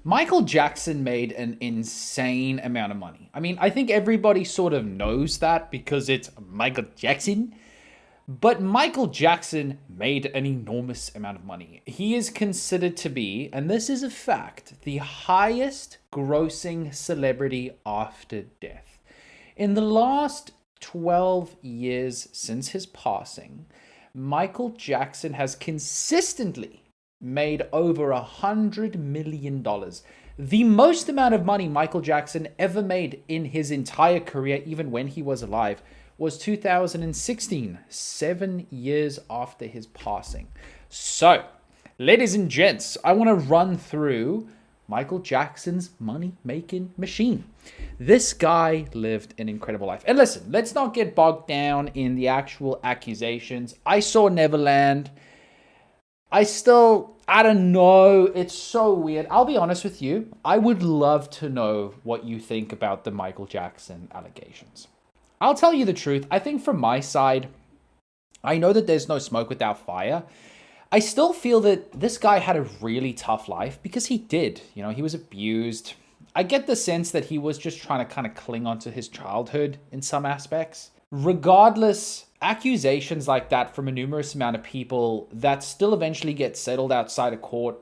Michael Jackson made an insane amount of money. I mean, I think everybody sort of knows that because it's Michael Jackson. But Michael Jackson made an enormous amount of money. He is considered to be, and this is a fact, the highest grossing celebrity after death. In the last 12 years since his passing, Michael Jackson has consistently made over $100 million. The most amount of money Michael Jackson ever made in his entire career, even when he was alive, was 2016, 7 years after his passing. So, ladies and gents, I want to run through Michael Jackson's money-making machine. This guy lived an incredible life. And listen, let's not get bogged down in the actual accusations. I saw Neverland. I don't know. It's so weird. I'll be honest with you. I would love to know what you think about the Michael Jackson allegations. I'll tell you the truth. I think from my side, I know that there's no smoke without fire. I still feel that this guy had a really tough life because he did. You know, he was abused. I get the sense that he was just trying to kind of cling onto his childhood in some aspects. Regardless, accusations like that from a numerous amount of people that still eventually get settled outside of court.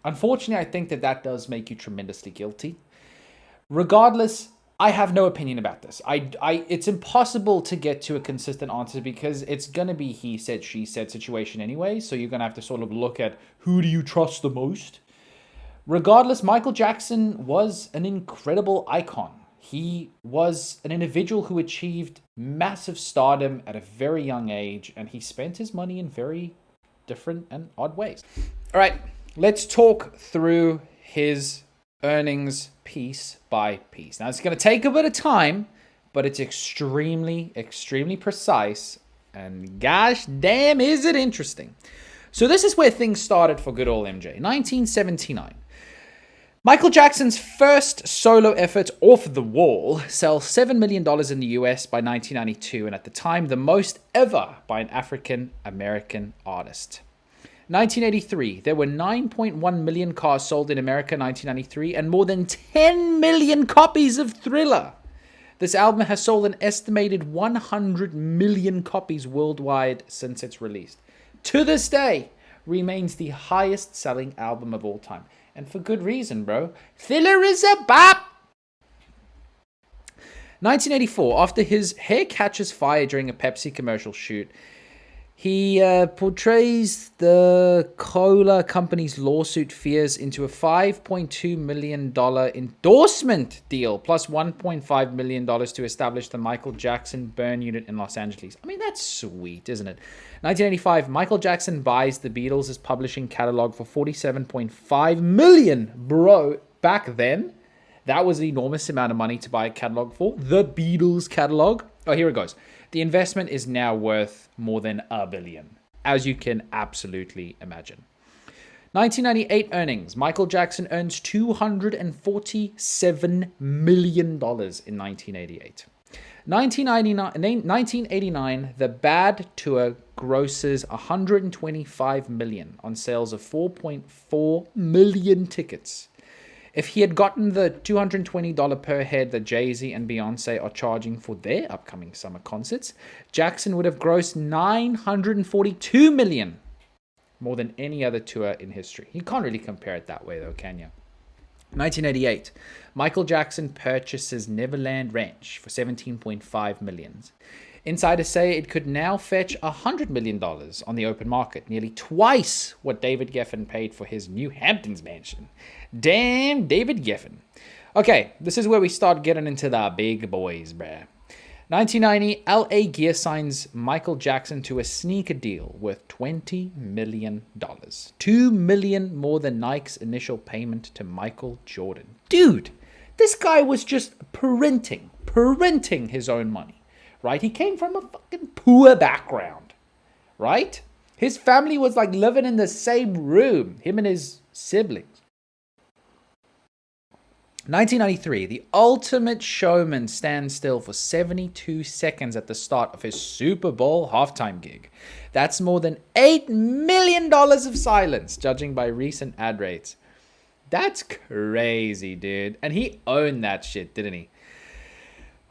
Unfortunately, I think that does make you tremendously guilty. Regardless, I have no opinion about this. It's impossible to get to a consistent answer because it's going to be he said, she said situation anyway. So you're going to have to sort of look at who do you trust the most. Regardless, Michael Jackson was an incredible icon. He was an individual who achieved massive stardom at a very young age, and he spent his money in very different and odd ways. All right, let's talk through his earnings piece by piece. Now, it's going to take a bit of time, but it's extremely, extremely precise, and gosh damn, is it interesting. So this is where things started for good old MJ. 1979. Michael Jackson's first solo effort, Off the Wall, sells $7 million in the US by 1992, and at the time, the most ever by an African-American artist. 1983, there were 9.1 million cars sold in America in 1993, and more than 10 million copies of Thriller. This album has sold an estimated 100 million copies worldwide since its release. To this day, remains the highest selling album of all time. And for good reason, bro. Thriller is a bop! 1984, after his hair catches fire during a Pepsi commercial shoot, he portrays the cola company's lawsuit fears into a $5.2 million endorsement deal, plus $1.5 million to establish the Michael Jackson Burn Unit in Los Angeles. I mean, that's sweet, isn't it? 1985, Michael Jackson buys the Beatles' publishing catalog for $47.5 million. Bro, back then, that was an enormous amount of money to buy a catalog for. The Beatles catalog. Oh, here it goes. The investment is now worth more than $1 billion, as you can absolutely imagine. 1998 earnings. Michael Jackson earns $247 million in 1988. 1989, The Bad Tour grosses $125 million on sales of 4.4 million tickets. If he had gotten the $220 per head that Jay-Z and Beyonce are charging for their upcoming summer concerts, Jackson would have grossed $942 million, more than any other tour in history. You can't really compare it that way though, can you? 1988, Michael Jackson purchases Neverland Ranch for $17.5 million. Insiders say it could now fetch $100 million on the open market, nearly twice what David Geffen paid for his New Hamptons mansion. Damn David Geffen. Okay, this is where we start getting into the big boys, bruh. 1990, LA Gear signs Michael Jackson to a sneaker deal worth $20 million. $2 million more than Nike's initial payment to Michael Jordan. Dude, this guy was just printing his own money. Right? He came from a fucking poor background. Right? His family was like living in the same room. Him and his siblings. 1993. The Ultimate Showman stands still for 72 seconds at the start of his Super Bowl halftime gig. That's more than $8 million of silence, judging by recent ad rates. That's crazy, dude. And he owned that shit, didn't he?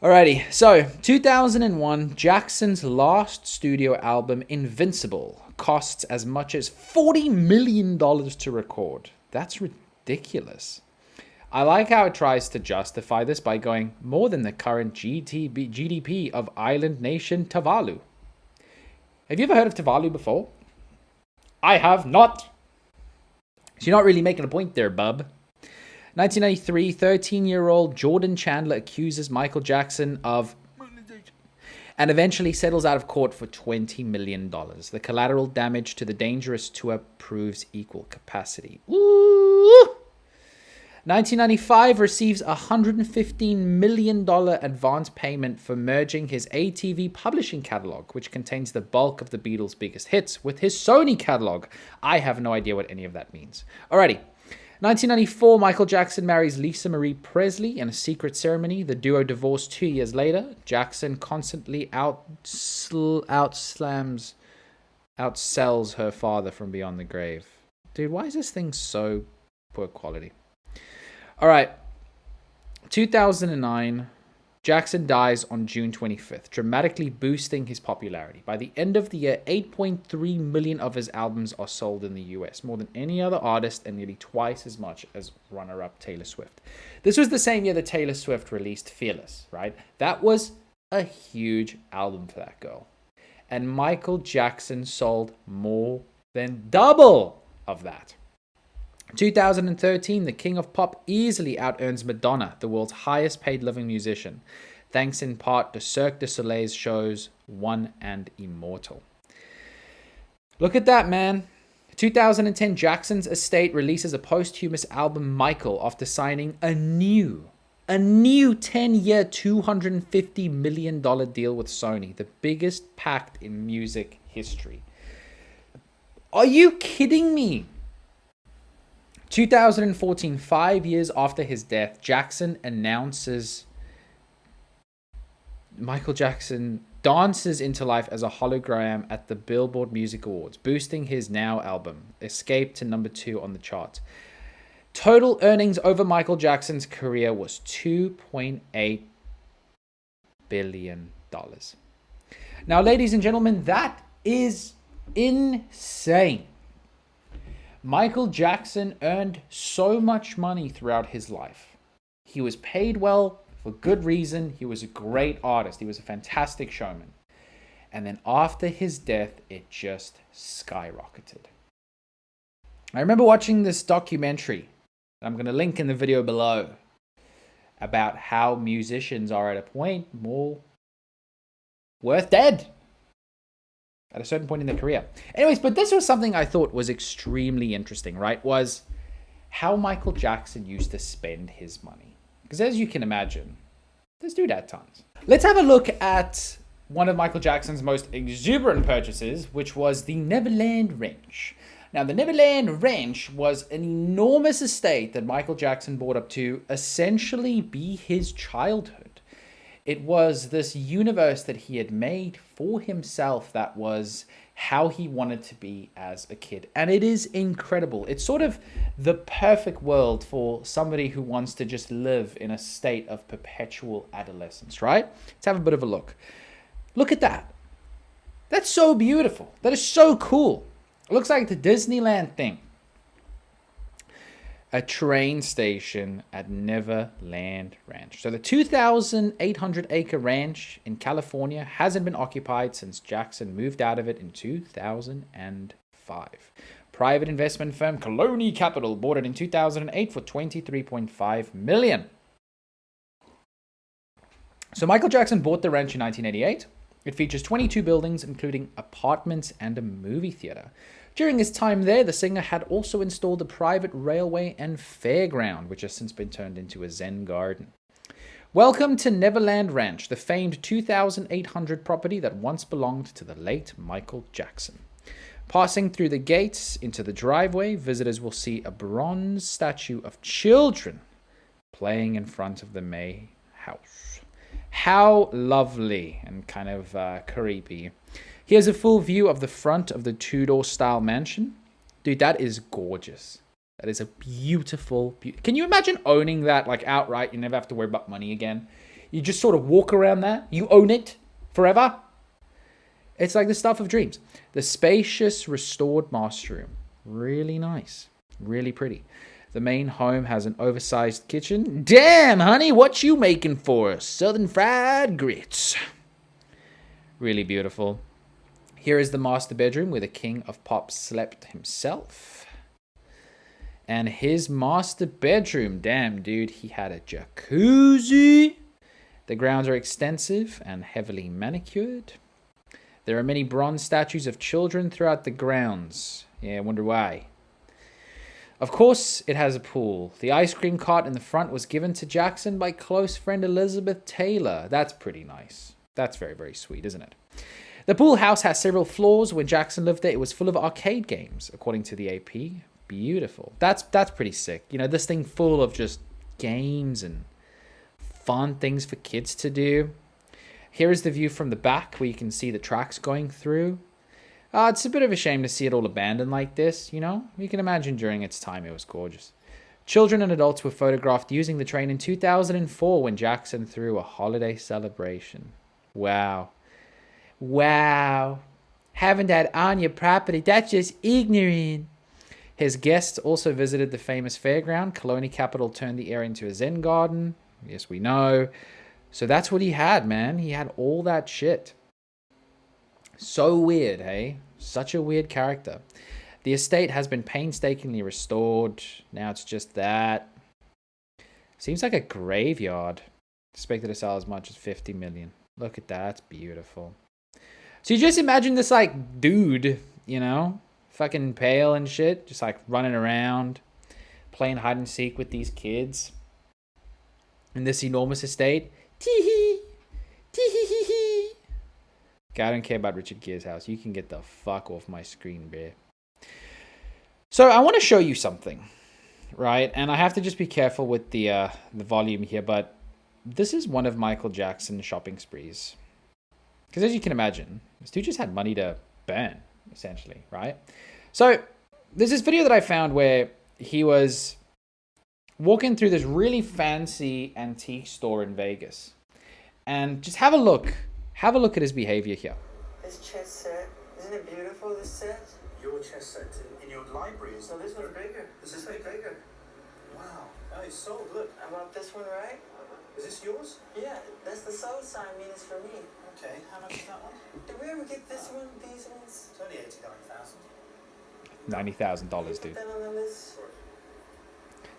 Alrighty, so 2001, Jackson's last studio album, Invincible, costs as much as $40 million to record. That's ridiculous. I like how it tries to justify this by going more than the current GDP of island nation Tuvalu. Have you ever heard of Tuvalu before? I have not. So you're not really making a point there, bub. 1993, 13-year-old Jordan Chandler accuses Michael Jackson of and eventually settles out of court for $20 million. The collateral damage to the dangerous tour proves equal capacity. Ooh! 1995 receives a $115 million advance payment for merging his ATV publishing catalog, which contains the bulk of the Beatles' biggest hits, with his Sony catalog. I have no idea what any of that means. Alrighty. 1994, Michael Jackson marries Lisa Marie Presley in a secret ceremony. The duo divorced 2 years later. Jackson constantly outsells her father from beyond the grave. Dude, why is this thing so poor quality? All right. 2009, Jackson dies on June 25th, dramatically boosting his popularity. By the end of the year, 8.3 million of his albums are sold in the US, more than any other artist and nearly twice as much as runner-up Taylor Swift. This was the same year that Taylor Swift released Fearless, right? That was a huge album for that girl. And Michael Jackson sold more than double of that. 2013, the king of pop easily out-earns Madonna, the world's highest paid living musician, thanks in part to Cirque du Soleil's shows One and Immortal. Look at that, man. 2010, Jackson's estate releases a posthumous album, Michael, after signing a new 10-year, $250 million deal with Sony, the biggest pact in music history. Are you kidding me? 2014, 5 years after his death, Jackson announces Michael Jackson dances into life as a hologram at the Billboard Music Awards, boosting his Now album, Escape, to number 2 on the chart. Total earnings over Michael Jackson's career was $2.8 billion. Now, ladies and gentlemen, that is insane. Michael Jackson earned so much money throughout his life. He was paid well for good reason. He was a great artist. He was a fantastic showman. And then after his death, it just skyrocketed. I remember watching this documentary, I'm going to link in the video below, about how musicians are at a point more worth dead at a certain point in their career. Anyways, but this was something I thought was extremely interesting, right? Was how Michael Jackson used to spend his money. Because as you can imagine, this dude had tons. Let's have a look at one of Michael Jackson's most exuberant purchases, which was the Neverland Ranch. Now, the Neverland Ranch was an enormous estate that Michael Jackson bought up to essentially be his childhood. It was this universe that he had made for himself that was how he wanted to be as a kid. And it is incredible. It's sort of the perfect world for somebody who wants to just live in a state of perpetual adolescence, right? Let's have a bit of a look. Look at that. That's so beautiful. That is so cool. It looks like the Disneyland thing. A train station at Neverland Ranch. So the 2,800-acre ranch in California hasn't been occupied since Jackson moved out of it in 2005. Private investment firm Colony Capital bought it in 2008 for $23.5 million. So Michael Jackson bought the ranch in 1988. It features 22 buildings, including apartments and a movie theater. During his time there, the singer had also installed a private railway and fairground, which has since been turned into a Zen garden. Welcome to Neverland Ranch, the famed 2,800 property that once belonged to the late Michael Jackson. Passing through the gates into the driveway, visitors will see a bronze statue of children playing in front of the May house. How lovely and kind of creepy. Here's a full view of the front of the Tudor-style mansion. Dude, that is gorgeous. That is a beautiful... Can you imagine owning that like outright? You never have to worry about money again. You just sort of walk around there. You own it forever. It's like the stuff of dreams. The spacious, restored master room. Really nice. Really pretty. The main home has an oversized kitchen. Damn, honey, what you making for us? Southern fried grits. Really beautiful. Here is the master bedroom where the king of pop slept himself. And his master bedroom, damn, dude, he had a jacuzzi. The grounds are extensive and heavily manicured. There are many bronze statues of children throughout the grounds. Yeah, I wonder why. Of course, it has a pool. The ice cream cart in the front was given to Jackson by close friend Elizabeth Taylor. That's pretty nice. That's very, very sweet, isn't it? The pool house has several floors. When Jackson lived there, it was full of arcade games, according to the AP. Beautiful. That's pretty sick. You know, this thing full of just games and fun things for kids to do. Here is the view from the back where you can see the tracks going through. It's a bit of a shame to see it all abandoned like this, you know? You can imagine during its time it was gorgeous. Children and adults were photographed using the train in 2004 when Jackson threw a holiday celebration. Wow. Wow. Having that on your property, that's just ignorant. His guests also visited the famous fairground. Colony Capital turned the area into a Zen garden. Yes, we know. So that's what he had, man. He had all that shit. So weird, hey? Such a weird character. The estate has been painstakingly restored. Now it's just that. Seems like a graveyard. Expected to sell as much as 50 million. Look at that. It's beautiful. So you just imagine this, like, dude, you know? Fucking pale and shit. Just, like, running around. Playing hide and seek with these kids. In this enormous estate. Tee-hee. Tee-hee-hee-hee. Okay, I don't care about Richard Gere's house. You can get the fuck off my screen, bear. So I want to show you something, right? And I have to just be careful with the volume here, but this is one of Michael Jackson's shopping sprees. Because as you can imagine, this dude just had money to burn, essentially, right? So there's this video that I found where he was walking through this really fancy antique store in Vegas. And just have a look. Have a look at his behavior here. This chess set, isn't it beautiful, this set? Your chess set in your library is... No, this one's bigger. This is bigger. Wow. Oh, it's sold, look. I bought this one, right? Is this yours? Yeah, that's the sold sign, means for me. Okay, how much is that one? Did we ever get this one, these ones? It's only 89,000. $90,000, dude. That on the list?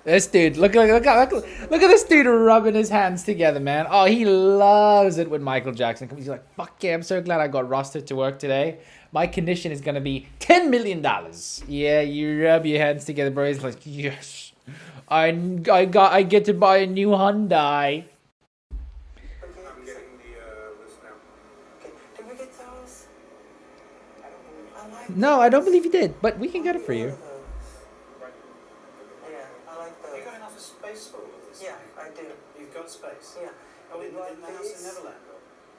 This dude, look at this dude rubbing his hands together, man. Oh, he loves it when Michael Jackson comes. He's like, fuck yeah, I'm so glad I got rostered to work today. My condition is going to be $10 million. Yeah, you rub your hands together, bro. He's like, yes, I get to buy a new Hyundai. I'm getting the list now. Okay, did we get those? I like No, I don't believe you did, but we can get it for you. Have you got enough space for all of this? Yeah, I do. You've got space? Yeah. Oh, in the house in Neverland?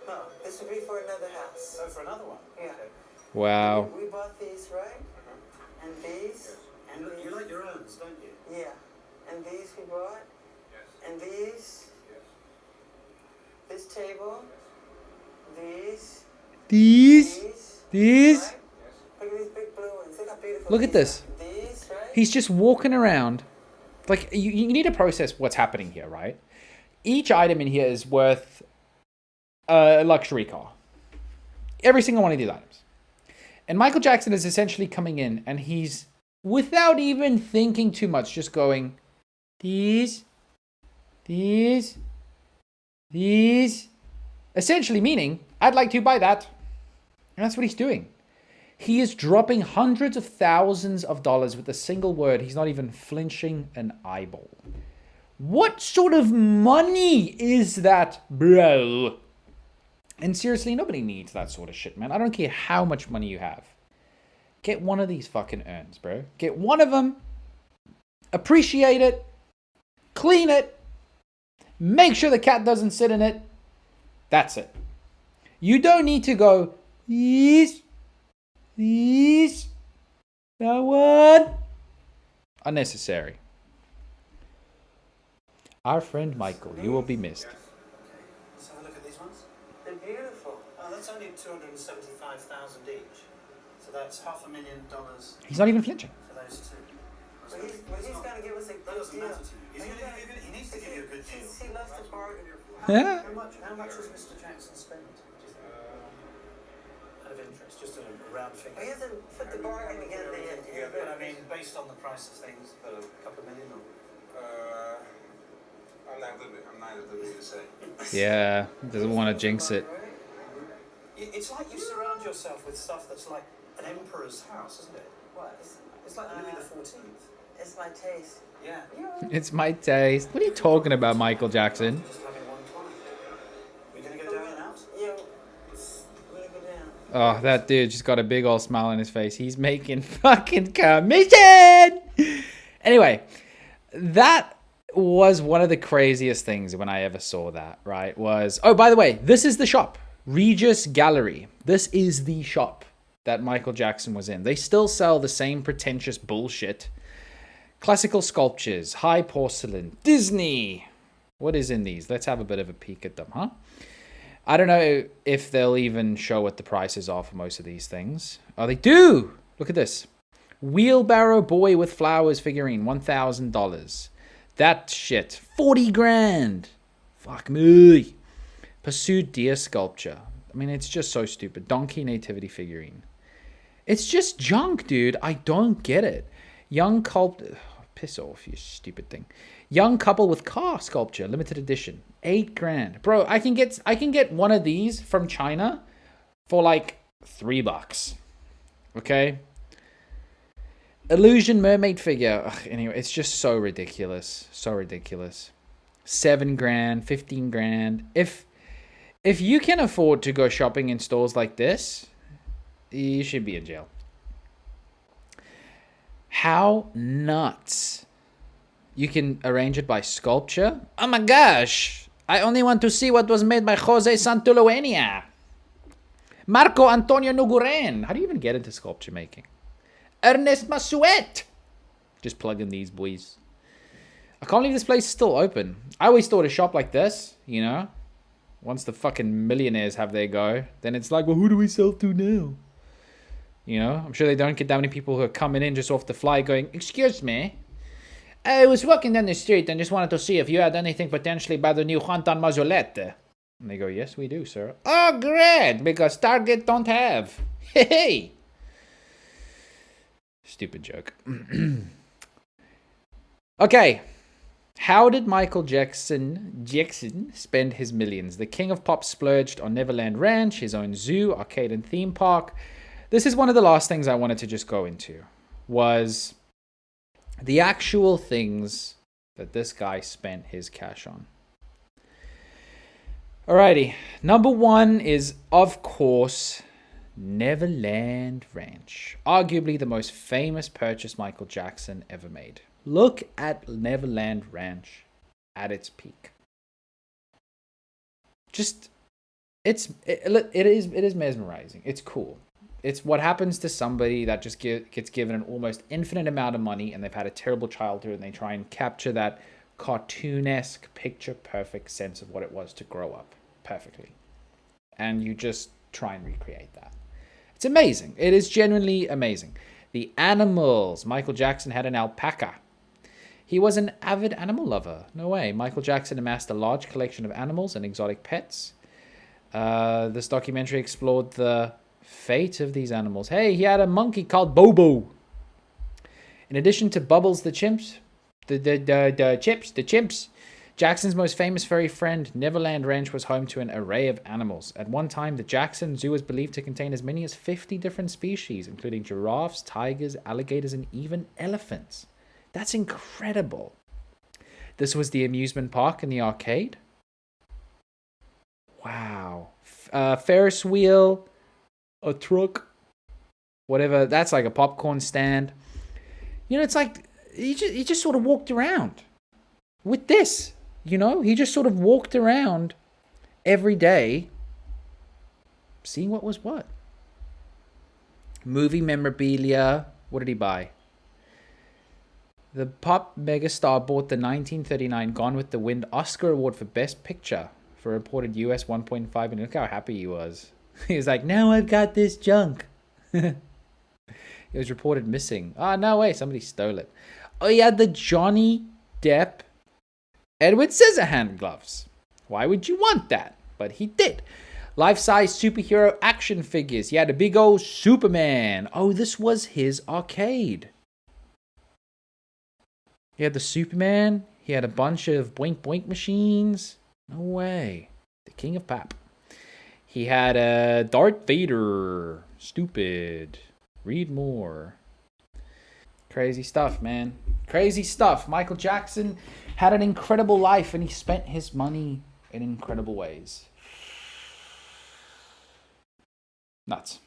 No, this would be for another house. Oh, for another one? Yeah. Okay. Wow. We bought these, right? And these. And You these. like your urns, don't you? Yeah. And these we bought. Yes. And these. Yes. This table. These. These. Right? Look at these big blue ones. Look how beautiful. Look at this. Are. These, right? He's just walking around. Like, you need to process what's happening here, right? Each item in here is worth a luxury car. Every single one of these items. And Michael Jackson is essentially coming in and he's, without even thinking too much, just going, these. Essentially meaning, I'd like to buy that. And that's what he's doing. He is dropping hundreds of thousands of dollars with a single word. He's not even flinching an eyeball. What sort of money is that, bro? And seriously, nobody needs that sort of shit, man. I don't care how much money you have. Get one of these fucking urns, bro. Get one of them. Appreciate it. Clean it. Make sure the cat doesn't sit in it. That's it. You don't need to go, these, that one. Unnecessary. Our friend Michael, you will be missed. Okay. Let's have a look at these ones. They're beautiful. Oh, that's only 275,000 each. So that's $500,000 He's not even flinching. for those two. But he's got to give us a That good doesn't deal. matter to you. He's gonna give you, he needs to give you a good deal. He loves to bargain. Yeah. How much has Mr. Jackson spent, do you think? Out of interest, just a round He figure. hasn't put the bargain together yet. But I mean, based on the price of things, a couple of million or? I'm not at liberty to say. Yeah, doesn't want to jinx it. It's like you surround yourself with stuff that's like an emperor's house, isn't it? What? It's like Louis XIV. It's my taste. Yeah. It's my taste. What are you talking about, Michael Jackson? Just having one time. We're gonna go down and out. Yeah. We're gonna go down. Oh, that dude just got a big old smile on his face. He's making fucking commission! Anyway, that was one of the craziest things when I ever saw that, right? Was, oh, by the way, this is the shop. Regis Gallery. This is the shop that Michael Jackson was in. They still sell the same pretentious bullshit. Classical sculptures, high porcelain, Disney. What is in these? Let's have a bit of a peek at them, huh? I don't know if they'll even show what the prices are for most of these things. Oh, they do! Look at this. Wheelbarrow Boy with Flowers figurine, $1,000. That shit, 40 grand. Fuck me. Pursued Deer sculpture. I mean, it's just so stupid. Donkey nativity figurine. It's just junk, dude. I don't get it. Young couple... Piss off, you stupid thing. Young couple with car sculpture, limited edition. 8 grand. Bro, I can get one of these from China for like $3. Okay? Illusion mermaid figure. Ugh, anyway, it's just so ridiculous. So ridiculous. 7 grand, 15 grand. If you can afford to go shopping in stores like this, you should be in jail. How nuts. You can arrange it by sculpture. Oh my gosh. I only want to see what was made by Jose Santuluenia. Marco Antonio Noguren. How do you even get into sculpture making? Ernest Massuet. Just plug in these boys. I can't believe this place is still open. I always thought a shop like this, you know, once the fucking millionaires have their go, then it's like, well, who do we sell to now? You know, I'm sure they don't get that many people who are coming in just off the fly going, excuse me, I was walking down the street and just wanted to see if you had anything potentially by the new Juan Mazolete. And they go, yes, we do, sir. Oh, great, because Target don't have. Hey. Stupid joke. Okay. How did Michael Jackson spend his millions? The king of pop splurged on Neverland Ranch, his own zoo, arcade and theme park. This is one of the last things I wanted to just go into, was the actual things that this guy spent his cash on. Alrighty, number one is, of course, Neverland Ranch. Arguably the most famous purchase Michael Jackson ever made. Look at Neverland Ranch at its peak. Just, it is mesmerizing. It's cool. It's what happens to somebody that just gets given an almost infinite amount of money and they've had a terrible childhood and they try and capture that cartoonesque, picture-perfect sense of what it was to grow up perfectly. And you just try and recreate that. It's amazing. It is genuinely amazing. The animals. Michael Jackson had an alpaca. He was an avid animal lover. No way. Michael Jackson amassed a large collection of animals and exotic pets. This documentary explored the fate of these animals. Hey, he had a monkey called Bobo. In addition to Bubbles the chimps, the chimps, Jackson's most famous furry friend, Neverland Ranch, was home to an array of animals. At one time, the Jackson Zoo was believed to contain as many as 50 different species, including giraffes, tigers, alligators, and even elephants. That's incredible. This was the amusement park and the arcade. Wow. Ferris wheel, a truck, whatever. That's like a popcorn stand. You know, it's like he just sort of walked around with this. You know, he just sort of walked around every day seeing what was what. Movie memorabilia. What did he buy? The pop megastar bought the 1939 Gone with the Wind Oscar Award for Best Picture for a reported US 1.5 million. Look how happy he was. He was like, now I've got this junk. It was reported missing. Oh, no way. Somebody stole it. Oh, he had the Johnny Depp Edward Scissorhand gloves. Why would you want that? But he did. Life-size superhero action figures. He had a big old Superman. Oh, this was his arcade. He had the Superman. He had a bunch of boink boink machines. No way. The king of pop. He had a Darth Vader. Stupid. Read more. Crazy stuff, man. Crazy stuff. Michael Jackson had an incredible life and he spent his money in incredible ways. Nuts.